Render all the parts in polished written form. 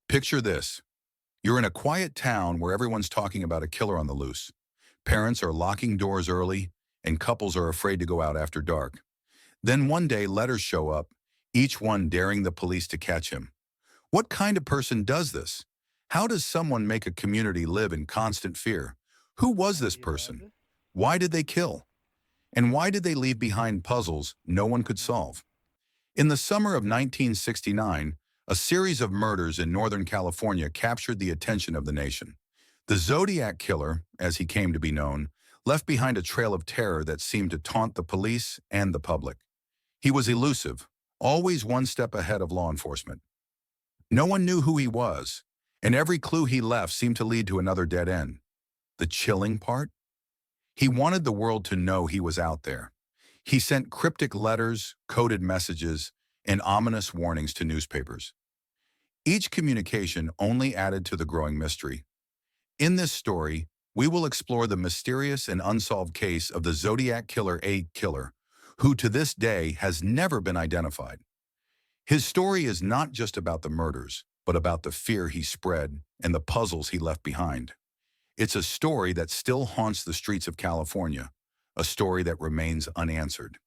Picture this. You're in a quiet town where everyone's talking about a killer on the loose. Parents are locking doors early, and couples are afraid to go out after dark. Then one day, letters show up, each one daring the police to catch him. What kind of person does this? How does someone make a community live in constant fear? Who was this person? Why did they kill? And why did they leave behind puzzles no one could solve? In the summer of 1969, a series of murders in Northern California captured the attention of the nation. The Zodiac Killer, as he came to be known, left behind a trail of terror that seemed to taunt the police and the public. He was elusive, always one step ahead of law enforcement. No one knew who he was, and every clue he left seemed to lead to another dead end. The chilling part? He wanted the world to know he was out there. He sent cryptic letters, coded messages, and ominous warnings to newspapers. Each communication only added to the growing mystery. In this story, we will explore the mysterious and unsolved case of the Zodiac Killer, a killer, who to this day has never been identified. His story is not just about the murders, but about the fear he spread and the puzzles he left behind. It's a story that still haunts the streets of California, a story that remains unanswered.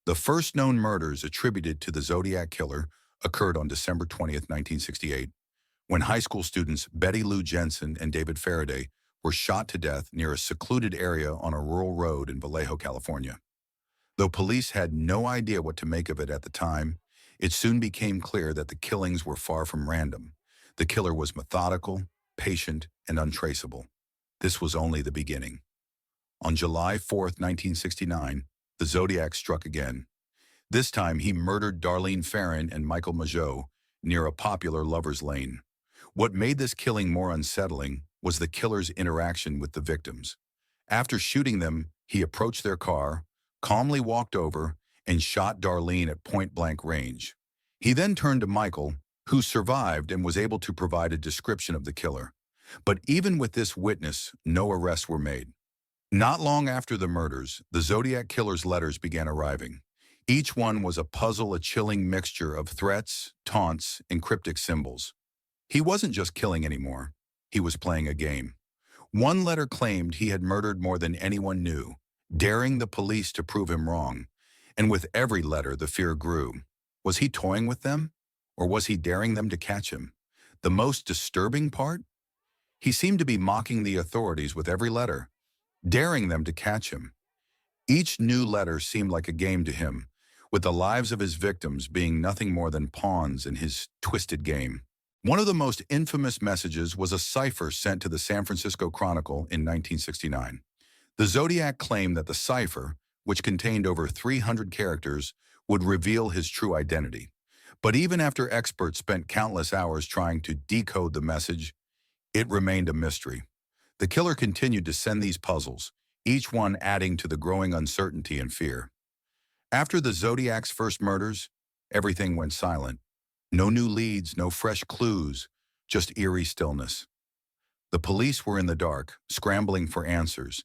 The first known murders attributed to the Zodiac Killer occurred on December 20th, 1968, when high school students Betty Lou Jensen and David Faraday were shot to death near a secluded area on a rural road in Vallejo, California. Though police had no idea what to make of it at the time, it soon became clear that the killings were far from random. The killer was methodical, patient, and untraceable. This was only the beginning. On July 4th, 1969, the Zodiac struck again. This time, he murdered Darlene Ferrin and Michael Mageau near a popular lover's lane. What made this killing more unsettling was the killer's interaction with the victims. After shooting them, he approached their car, calmly walked over, and shot Darlene at point-blank range. He then turned to Michael, who survived and was able to provide a description of the killer. But even with this witness, no arrests were made. Not long after the murders, the Zodiac Killer's letters began arriving. Each one was a puzzle, a chilling mixture of threats, taunts, and cryptic symbols. He wasn't just killing anymore. He was playing a game. One letter claimed he had murdered more than anyone knew, daring the police to prove him wrong. And with every letter, the fear grew. Was he toying with them? Or was he daring them to catch him? The most disturbing part? He seemed to be mocking the authorities with every letter, daring them to catch him. Each new letter seemed like a game to him, with the lives of his victims being nothing more than pawns in his twisted game. One of the most infamous messages was a cipher sent to the San Francisco Chronicle in 1969. The Zodiac claimed that the cipher, which contained over 300 characters, would reveal his true identity. But even after experts spent countless hours trying to decode the message, it remained a mystery. The killer continued to send these puzzles, each one adding to the growing uncertainty and fear. After the Zodiac's first murders, everything went silent. No new leads, no fresh clues, just eerie stillness. The police were in the dark, scrambling for answers,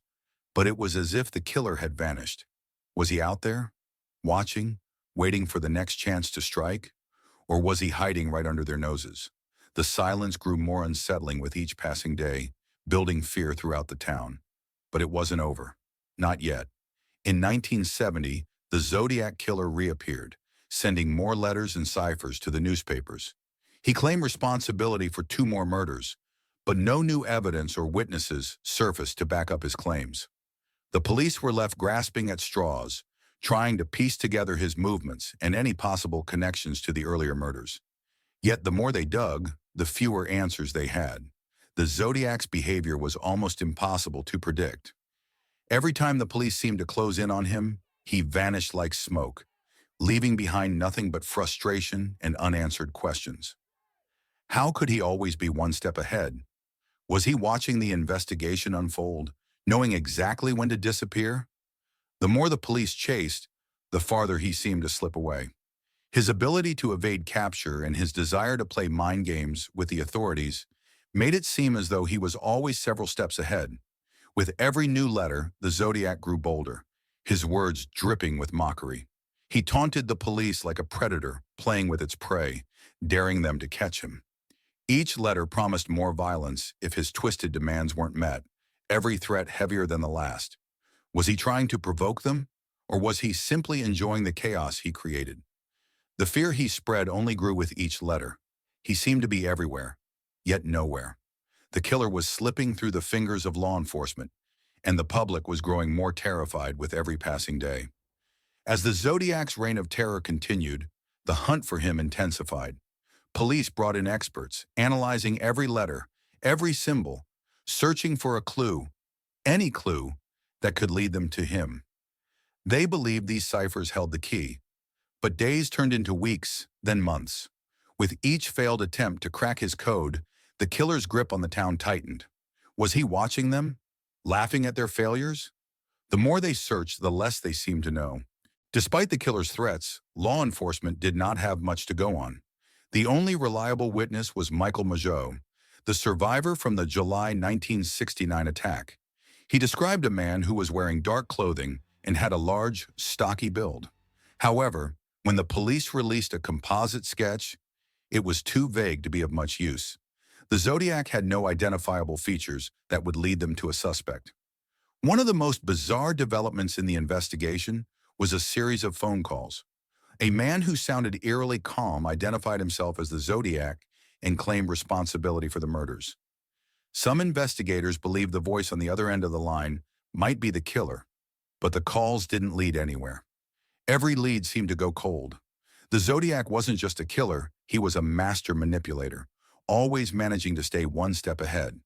but it was as if the killer had vanished. Was he out there, watching, waiting for the next chance to strike? Or was he hiding right under their noses? The silence grew more unsettling with each passing day, building fear throughout the town. But it wasn't over. Not yet. In 1970, the Zodiac Killer reappeared, sending more letters and ciphers to the newspapers. He claimed responsibility for 2 more murders, but no new evidence or witnesses surfaced to back up his claims. The police were left grasping at straws, trying to piece together his movements and any possible connections to the earlier murders. Yet the more they dug, the fewer answers they had. The Zodiac's behavior was almost impossible to predict. Every time the police seemed to close in on him, he vanished like smoke, leaving behind nothing but frustration and unanswered questions. How could he always be one step ahead? Was he watching the investigation unfold, knowing exactly when to disappear? The more the police chased, the farther he seemed to slip away. His ability to evade capture and his desire to play mind games with the authorities made it seem as though he was always several steps ahead. With every new letter, the Zodiac grew bolder, his words dripping with mockery. He taunted the police like a predator playing with its prey, daring them to catch him. Each letter promised more violence if his twisted demands weren't met, every threat heavier than the last. Was he trying to provoke them, or was he simply enjoying the chaos he created? The fear he spread only grew with each letter. He seemed to be everywhere, yet nowhere. The killer was slipping through the fingers of law enforcement, and the public was growing more terrified with every passing day. As the Zodiac's reign of terror continued, the hunt for him intensified. Police brought in experts, analyzing every letter, every symbol, searching for a clue, any clue, that could lead them to him. They believed these ciphers held the key, but days turned into weeks, then months. With each failed attempt to crack his code, the killer's grip on the town tightened. Was he watching them, laughing at their failures? The more they searched, the less they seemed to know. Despite the killer's threats, law enforcement did not have much to go on. The only reliable witness was Michael Mageau, the survivor from the July 1969 attack. He described a man who was wearing dark clothing and had a large, stocky build. However, when the police released a composite sketch, it was too vague to be of much use. The Zodiac had no identifiable features that would lead them to a suspect. One of the most bizarre developments in the investigation was a series of phone calls. A man who sounded eerily calm identified himself as the Zodiac and claimed responsibility for the murders. Some investigators believed the voice on the other end of the line might be the killer, but the calls didn't lead anywhere. Every lead seemed to go cold. The Zodiac wasn't just a killer, he was a master manipulator, always managing to stay one step ahead.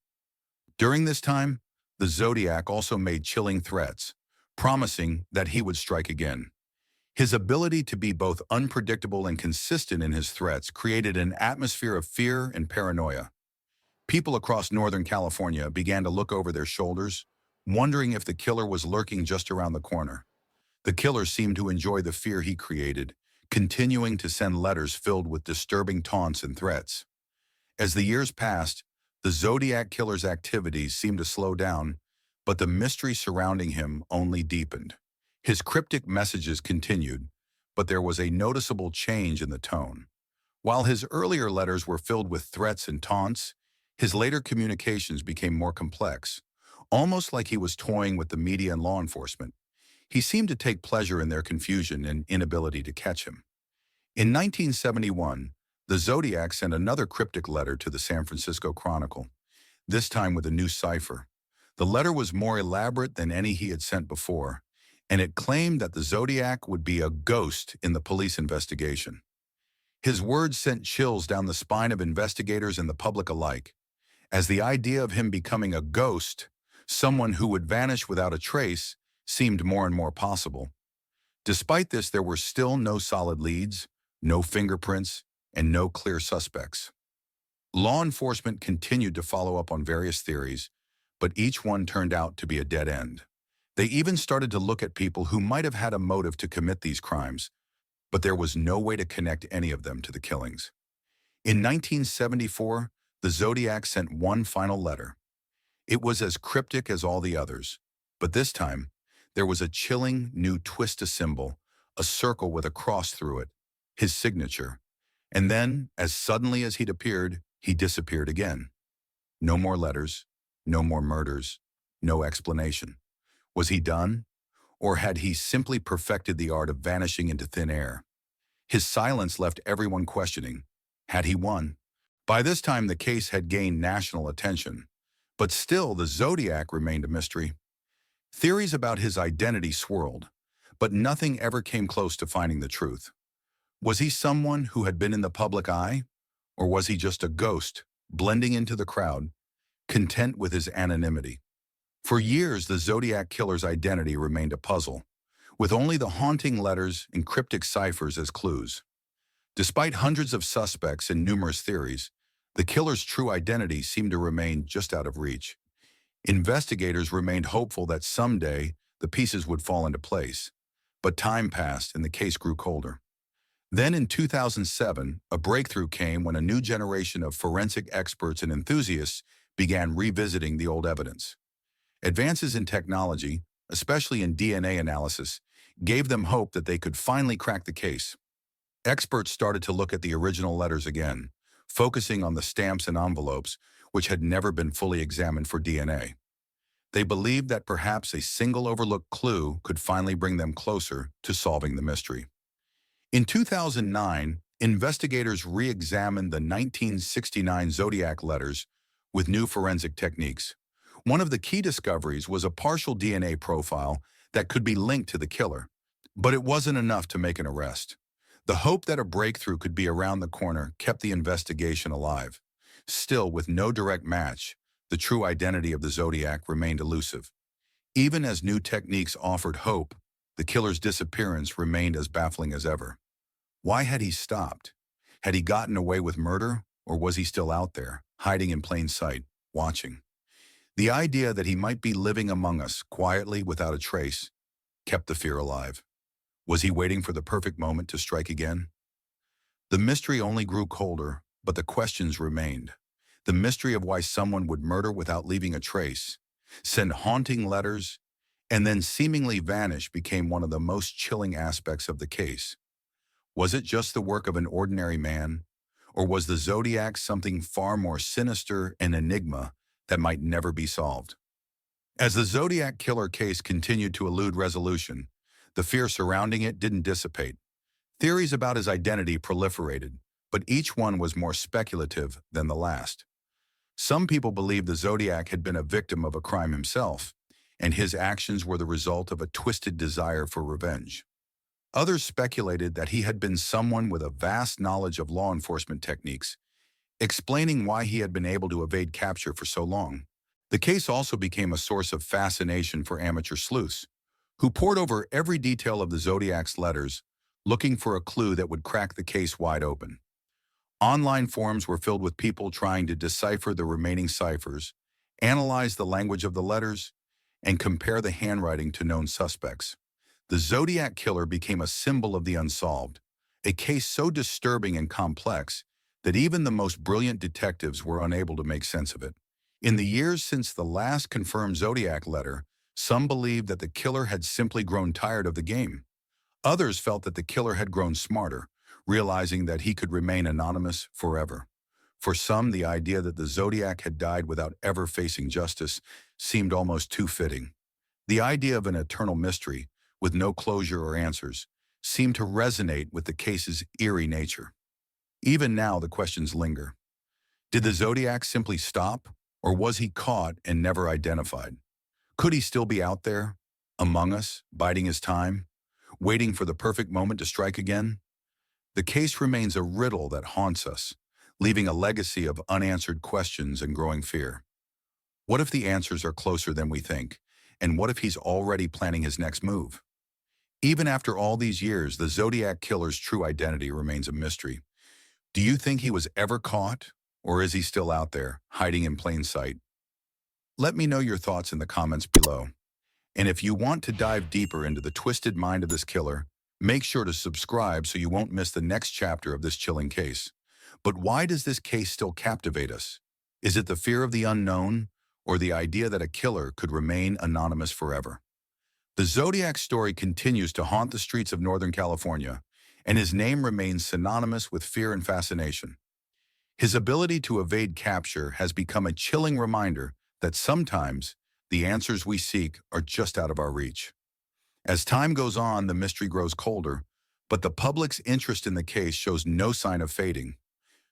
During this time, the Zodiac also made chilling threats, promising that he would strike again. His ability to be both unpredictable and consistent in his threats created an atmosphere of fear and paranoia. People across Northern California began to look over their shoulders, wondering if the killer was lurking just around the corner. The killer seemed to enjoy the fear he created, continuing to send letters filled with disturbing taunts and threats. As the years passed, the Zodiac Killer's activities seemed to slow down, but the mystery surrounding him only deepened. His cryptic messages continued, but there was a noticeable change in the tone. While his earlier letters were filled with threats and taunts, his later communications became more complex, almost like he was toying with the media and law enforcement. He seemed to take pleasure in their confusion and inability to catch him. In 1971, the Zodiac sent another cryptic letter to the San Francisco Chronicle, this time with a new cipher. The letter was more elaborate than any he had sent before, and it claimed that the Zodiac would be a ghost in the police investigation. His words sent chills down the spine of investigators and the public alike, as the idea of him becoming a ghost, someone who would vanish without a trace, seemed more and more possible. Despite this, there were still no solid leads, no fingerprints, and no clear suspects. Law enforcement continued to follow up on various theories, but each one turned out to be a dead end. They even started to look at people who might have had a motive to commit these crimes, but there was no way to connect any of them to the killings. In 1974, the Zodiac sent one final letter. It was as cryptic as all the others, but this time, there was a chilling new twist to symbol, a circle with a cross through it, his signature. And then, as suddenly as he'd appeared, he disappeared again. No more letters, no more murders, no explanation. Was he done? Or had he simply perfected the art of vanishing into thin air? His silence left everyone questioning. Had he won? By this time, the case had gained national attention, but still the Zodiac remained a mystery. Theories about his identity swirled, but nothing ever came close to finding the truth. Was he someone who had been in the public eye? Or was he just a ghost, blending into the crowd, content with his anonymity? For years, the Zodiac Killer's identity remained a puzzle, with only the haunting letters and cryptic ciphers as clues. Despite hundreds of suspects and numerous theories, the killer's true identity seemed to remain just out of reach. Investigators remained hopeful that someday the pieces would fall into place, but time passed and the case grew colder. Then in 2007, a breakthrough came when a new generation of forensic experts and enthusiasts began revisiting the old evidence. Advances in technology, especially in DNA analysis, gave them hope that they could finally crack the case. Experts started to look at the original letters again, focusing on the stamps and envelopes, which had never been fully examined for DNA. They believed that perhaps a single overlooked clue could finally bring them closer to solving the mystery. In 2009, investigators re-examined the 1969 Zodiac letters with new forensic techniques. One of the key discoveries was a partial DNA profile that could be linked to the killer, but it wasn't enough to make an arrest. The hope that a breakthrough could be around the corner kept the investigation alive. Still, with no direct match, the true identity of the Zodiac remained elusive. Even as new techniques offered hope, the killer's disappearance remained as baffling as ever. Why had he stopped? Had he gotten away with murder, or was he still out there, hiding in plain sight, watching? The idea that he might be living among us quietly without a trace kept the fear alive. Was he waiting for the perfect moment to strike again? The mystery only grew colder, but the questions remained. The mystery of why someone would murder without leaving a trace, send haunting letters, and then seemingly vanish became one of the most chilling aspects of the case. Was it just the work of an ordinary man, or was the Zodiac something far more sinister, an enigma that might never be solved? As the Zodiac Killer case continued to elude resolution, the fear surrounding it didn't dissipate. Theories about his identity proliferated, but each one was more speculative than the last. Some people believed the Zodiac had been a victim of a crime himself, and his actions were the result of a twisted desire for revenge. Others speculated that he had been someone with a vast knowledge of law enforcement techniques, explaining why he had been able to evade capture for so long. The case also became a source of fascination for amateur sleuths, who pored over every detail of the Zodiac's letters, looking for a clue that would crack the case wide open. Online forums were filled with people trying to decipher the remaining ciphers, analyze the language of the letters, and compare the handwriting to known suspects. The Zodiac Killer became a symbol of the unsolved, a case so disturbing and complex that even the most brilliant detectives were unable to make sense of it. In the years since the last confirmed Zodiac letter, some believed that the killer had simply grown tired of the game. Others felt that the killer had grown smarter, realizing that he could remain anonymous forever. For some, the idea that the Zodiac had died without ever facing justice seemed almost too fitting. The idea of an eternal mystery, with no closure or answers, seemed to resonate with the case's eerie nature. Even now, the questions linger. Did the Zodiac simply stop, or was he caught and never identified? Could he still be out there, among us, biding his time, waiting for the perfect moment to strike again? The case remains a riddle that haunts us, leaving a legacy of unanswered questions and growing fear. What if the answers are closer than we think? And what if he's already planning his next move? Even after all these years, the Zodiac Killer's true identity remains a mystery. Do you think he was ever caught, or is he still out there, hiding in plain sight? Let me know your thoughts in the comments below. And if you want to dive deeper into the twisted mind of this killer, make sure to subscribe so you won't miss the next chapter of this chilling case. But why does this case still captivate us? Is it the fear of the unknown, or the idea that a killer could remain anonymous forever? The Zodiac story continues to haunt the streets of Northern California, and his name remains synonymous with fear and fascination. His ability to evade capture has become a chilling reminder that sometimes the answers we seek are just out of our reach. As time goes on, the mystery grows colder, but the public's interest in the case shows no sign of fading.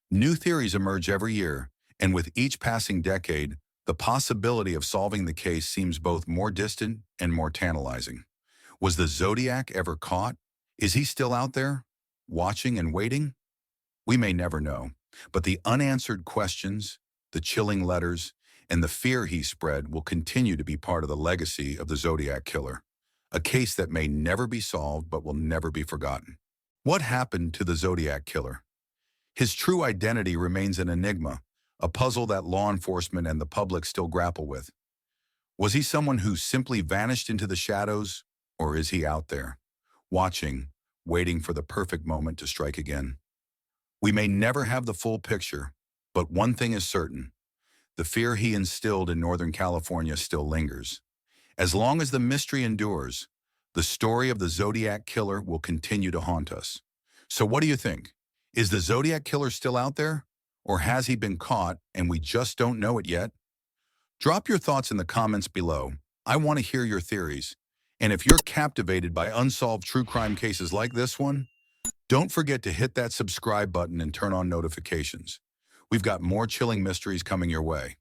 New theories emerge every year, and with each passing decade, the possibility of solving the case seems both more distant and more tantalizing. Was the Zodiac ever caught? Is he still out there, watching and waiting? We may never know, but the unanswered questions, the chilling letters, and the fear he spread will continue to be part of the legacy of the Zodiac Killer, a case that may never be solved but will never be forgotten. What happened to the Zodiac Killer? His true identity remains an enigma, a puzzle that law enforcement and the public still grapple with. Was he someone who simply vanished into the shadows, or is he out there, watching, waiting for the perfect moment to strike again? We may never have the full picture, but one thing is certain: the fear he instilled in Northern California still lingers. As long as the mystery endures, the story of the Zodiac Killer will continue to haunt us. So what do you think? Is the Zodiac Killer still out there? Or has he been caught and we just don't know it yet? Drop your thoughts in the comments below. I want to hear your theories. And if you're captivated by unsolved true crime cases like this one, don't forget to hit that subscribe button and turn on notifications. We've got more chilling mysteries coming your way.